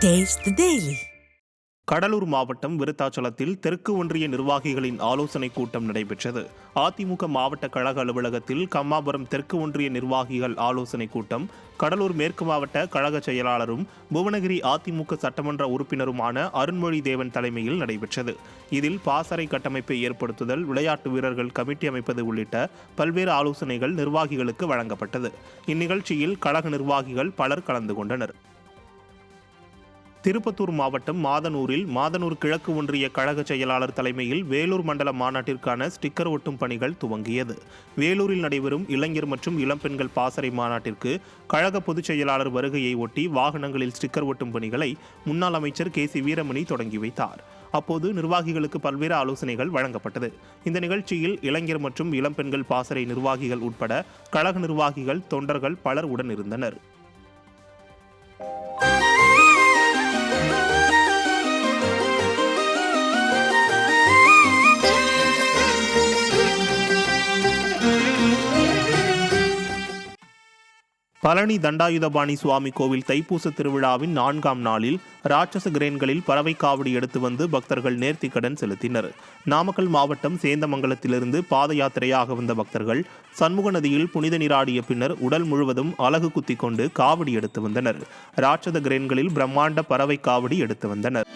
Taste the Daily. Cuddalore மாவட்டம் விருத்தாச்சலத்தில் தெற்கு ஒன்றிய நிர்வாகிகளின் ஆலோசனைக் கூட்டம் நடைபெற்றது. அதிமுக மாவட்ட கழக அலுவலகத்தில் கம்மாபுரம் தெற்கு ஒன்றிய நிர்வாகிகள் ஆலோசனைக் கூட்டம் கடலூர் மேற்கு மாவட்ட கழக செயலாளரும் புவனகிரி அதிமுக சட்டமன்ற உறுப்பினருமான அருண்மொழி தேவன் தலைமையில் நடைபெற்றது. இதில் பாசறை கட்டமைப்பை ஏற்படுத்துதல், விளையாட்டு வீரர்கள் கமிட்டி அமைப்பது உள்ளிட்ட பல்வேறு ஆலோசனைகள் நிர்வாகிகளுக்கு வழங்கப்பட்டது. இந்நிகழ்ச்சியில் கழக நிர்வாகிகள் பலர் கலந்து கொண்டனர். திருப்பத்தூர் மாவட்டம் மாதனூர் கிழக்கு ஒன்றிய கழக செயலாளர் தலைமையில் வேலூர் மண்டல மாநாட்டிற்கான ஸ்டிக்கர் ஒட்டும் பணிகள் துவங்கியது. வேலூரில் நடைபெறும் இளைஞர் மற்றும் இளம்பெண்கள் பாசறை மாநாட்டிற்கு கழக பொதுச் செயலாளர் வருகையை ஒட்டி வாகனங்களில் ஸ்டிக்கர் ஒட்டும் பணிகளை முன்னாள் அமைச்சர் KC வீரமணி தொடங்கி வைத்தார். அப்போது நிர்வாகிகளுக்கு பல்வேறு ஆலோசனைகள் வழங்கப்பட்டது. இந்த நிகழ்ச்சியில் இளைஞர் மற்றும் இளம்பெண்கள் பாசறை நிர்வாகிகள் உட்பட கழக நிர்வாகிகள், தொண்டர்கள் பலர் உடன் இருந்தனர். பழனி தண்டாயுதபாணி சுவாமி கோவில் தைப்பூச திருவிழாவின் 4ஆம் நாளில் ராட்சச கிரேன்களில் பறவை காவடி எடுத்து வந்து பக்தர்கள் நேர்த்திக்கடன் செலுத்தினர். நாமக்கல் மாவட்டம் சேந்தமங்கலத்திலிருந்து பாத யாத்திரையாக வந்த பக்தர்கள் சண்முக நதியில் புனித நீராடிய பின்னர் உடல் முழுவதும் அலகு குத்தி கொண்டு காவடி எடுத்து வந்தனர். ராட்சத கிரேன்களில் பிரம்மாண்ட பறவை காவடி எடுத்து வந்தனர்.